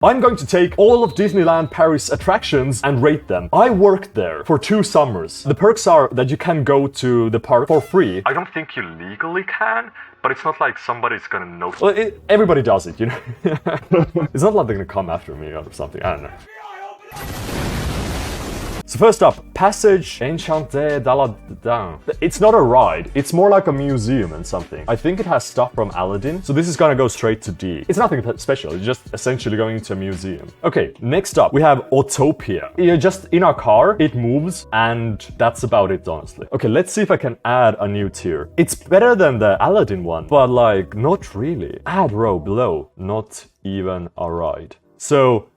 I'm going to take all of Disneyland Paris attractions and rate them. I worked there for 2 summers. The perks are that you can go to the park for free. I don't think you legally can, but it's not like somebody's gonna know. Well, everybody does it, you know? It's not like they're gonna come after me or something, I don't know. So first up, Passage Enchanted. It's not a ride, it's more like a museum and something. I think it has stuff from Aladdin, so this is gonna go straight to D. It's nothing special, it's just essentially going into a museum. Okay, next up, we have Autopia. You're just in a car, it moves, and that's about it, honestly. Okay, let's see if I can add a new tier. It's better than the Aladdin one, but like, not really. Add row below, not even a ride. So,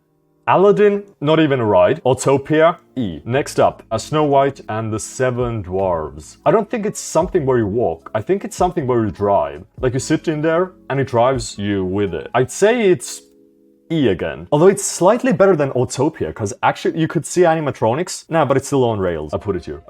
Aladdin, not even a ride. Autopia, E. Next up, a Snow White and the 7 Dwarfs. I don't think it's something where you walk. I think it's something where you drive. Like you sit in there and it drives you with it. I'd say it's E again. Although it's slightly better than Autopia, because actually you could see animatronics. Nah, but it's still on rails. I'll put it here.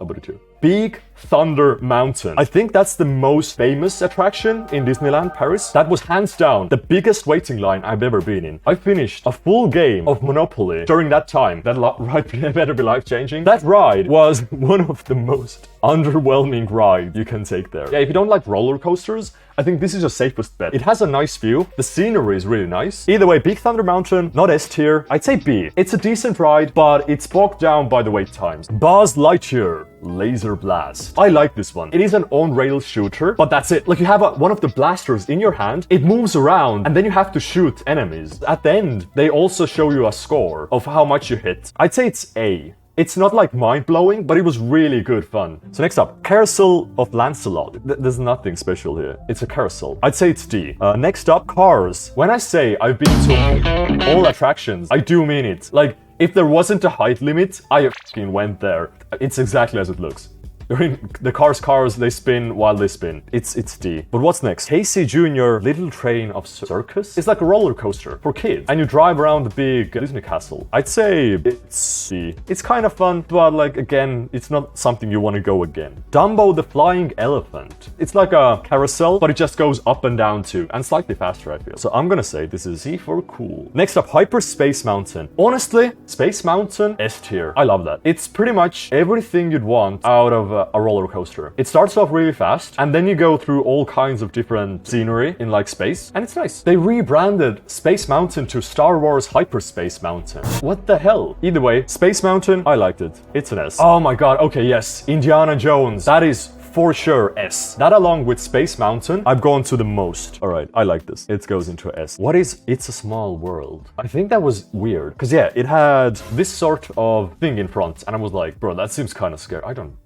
Big Thunder Mountain. I think that's the most famous attraction in Disneyland Paris. That was hands down the biggest waiting line I've ever been in. I finished a full game of Monopoly during that time. That ride better be life-changing. That ride was one of the most underwhelming rides you can take there. Yeah, if you don't like roller coasters, I think this is your safest bet. It has a nice view. The scenery is really nice. Either way, Big Thunder Mountain, not S tier. I'd say B. It's a decent ride, but it's bogged down by the wait times. Buzz Lightyear. Laser Blast. I like this one. It is an on-rails shooter, but that's it. Like you have one of the blasters in your hand, it moves around, and then you have to shoot enemies. At the end, they also show you a score of how much you hit. I'd say it's A. It's not like mind-blowing, but it was really good fun. So next up, Carousel of Lancert. There's nothing special here. It's a carousel. I'd say it's D. Next up, Cars. When I say I've been to all attractions, I do mean it. Like, if there wasn't a height limit, I fucking went there. It's exactly as it looks. The cars, they spin while they spin. It's D. But what's next? Casey Jr. Little Train of Circus? It's like a roller coaster for kids. And you drive around the big Disney castle. I'd say it's C. It's kind of fun, but like, again, it's not something you want to go again. Dumbo the Flying Elephant. It's like a carousel, but it just goes up and down too. And slightly faster, I feel. So I'm gonna say this is C for cool. Next up, Hyperspace Mountain. Honestly, Space Mountain, S tier. I love that. It's pretty much everything you'd want out of a roller coaster. It starts off really fast, and then you go through all kinds of different scenery in like space, and it's nice. They rebranded Space Mountain to Star Wars Hyperspace Mountain. What the hell? Either way, Space Mountain, I liked it. It's an S. Oh my god, okay, yes. Indiana Jones. That is for sure S. That along with Space Mountain, I've gone to the most. Alright, I like this. It goes into S. What is It's a Small World? I think that was weird. Because yeah, it had this sort of thing in front. And I was like, bro, that seems kind of scary.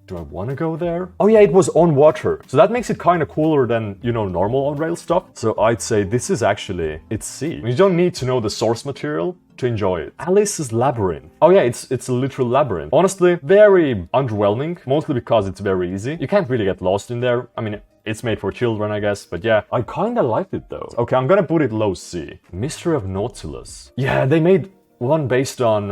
Do I want to go there? Oh yeah, it was on water. So that makes it kind of cooler than, you know, normal on-rail stuff. So I'd say this is actually, it's C. You don't need to know the source material to enjoy it. Alice's Labyrinth. Oh yeah, it's a literal labyrinth. Honestly, very underwhelming, mostly because it's very easy. You can't really get lost in there. I mean, it's made for children, I guess, but yeah, I kinda liked it though. Okay, I'm gonna put it low C. Mystery of Nautilus. Yeah, they made one based on,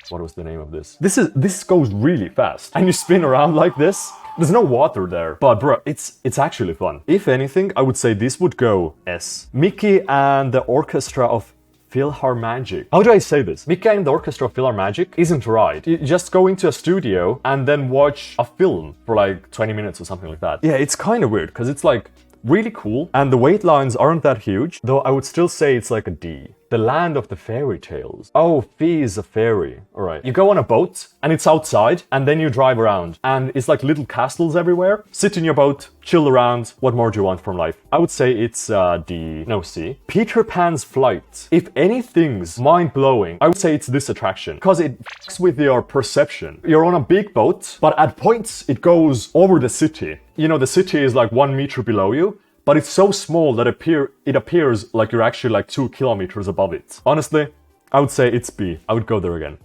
what was the name of this? This goes really fast, and you spin around like this. There's no water there, but bro, it's actually fun. If anything, I would say this would go S. Mickey and the Orchestra of Philharmagic. How do I say this? Mickey and the Orchestra of Philharmagic isn't right. You just go into a studio and then watch a film for like 20 minutes or something like that. Yeah, it's kind of weird, because it's like really cool, and the wait lines aren't that huge, though I would still say it's like a D. The Land of the Fairy Tales. Oh, Fee is a fairy. Alright. You go on a boat, and it's outside, and then you drive around, and it's like little castles everywhere. Sit in your boat, chill around. What more do you want from life? I would say it's D. No, C. Peter Pan's Flight. If anything's mind-blowing, I would say it's this attraction, because it fucks with your perception. You're on a big boat, but at points it goes over the city. You know, the city is like 1 meter below you, but it's so small that it appears like you're actually like 2 kilometers above it. Honestly, I would say it's B. I would go there again.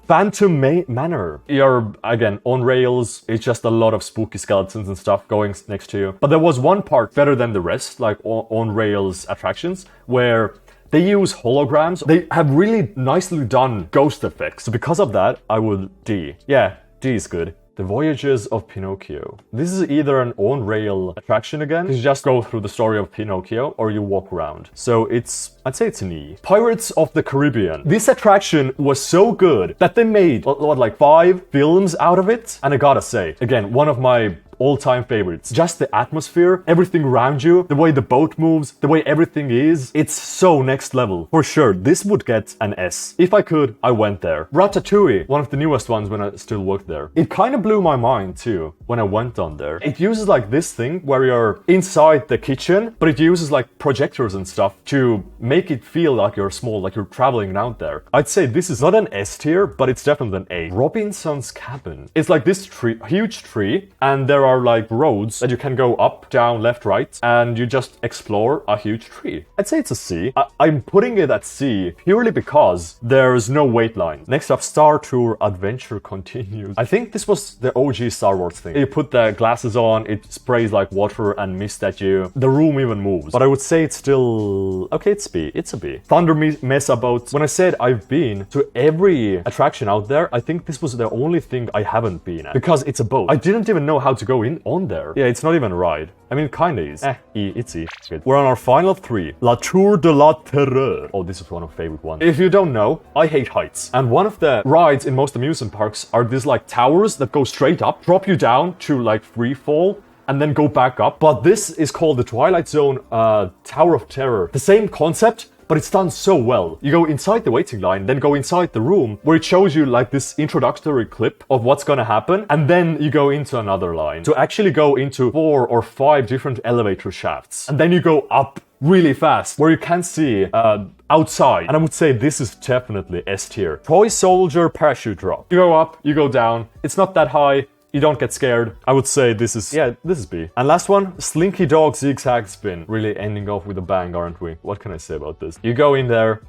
Phantom Manor. You're, again, on rails. It's just a lot of spooky skeletons and stuff going next to you. But there was one part better than the rest, like on rails attractions, where they use holograms. They have really nicely done ghost effects. So because of that, I would D. Yeah, D is good. The Voyages of Pinocchio. This is either an on-rail attraction again, you just go through the story of Pinocchio, or you walk around. So I'd say it's an E. Pirates of the Caribbean. This attraction was so good that they made, what, like 5 films out of it? And I gotta say, again, one of my all-time favorites. Just the atmosphere, everything around you, the way the boat moves, the way everything is. It's so next level. For sure, this would get an S. If I could, I went there. Ratatouille, one of the newest ones when I still worked there. It kind of blew my mind too when I went on there. It uses like this thing where you're inside the kitchen, but it uses like projectors and stuff to make it feel like you're small, like you're traveling out there. I'd say this is not an S tier, but it's definitely an A. Robinson's Cabin. It's like this tree, huge tree, and there are like roads that you can go up, down, left, right, and you just explore a huge tree. I'd say it's a C. I'm putting it at C purely because there's no wait line. Next up, Star Tour Adventure Continues. I think this was the OG Star Wars thing. You put the glasses on, it sprays like water and mist at you. The room even moves. But I would say it's still... okay, it's B. It's a B. Thunder Mesa Boat. When I said I've been to every attraction out there, I think this was the only thing I haven't been at. Because it's a boat. I didn't even know how to go in on there. Yeah, it's not even a ride. I mean, kinda is. E, it's E. Good. We're on our final 3. La Tour de la Terreur. Oh, this is one of my favorite ones. If you don't know, I hate heights. And one of the rides in most amusement parks are these like towers that go straight up, drop you down to like free fall, and then go back up. But this is called the Twilight Zone Tower of Terror. The same concept, but it's done so well. You go inside the waiting line, then go inside the room where it shows you like this introductory clip of what's gonna happen, and then you go into another line to actually go into 4 or 5 different elevator shafts. And then you go up really fast where you can see outside. And I would say this is definitely S tier. Toy Soldier Parachute Drop. You go up, you go down. It's not that high. You don't get scared. I would say this is, yeah, this is B. And last one, Slinky Dog Zigzag Spin. Really ending off with a bang, aren't we? What can I say about this? You go in there,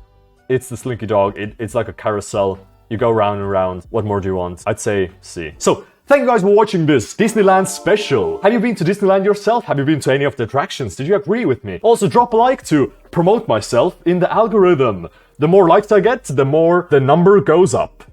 it's the Slinky Dog, it's like a carousel. You go round and round. What more do you want? I'd say C. So, thank you guys for watching this Disneyland special. Have you been to Disneyland yourself? Have you been to any of the attractions? Did you agree with me? Also, drop a like to promote myself in the algorithm. The more likes I get, the more the number goes up.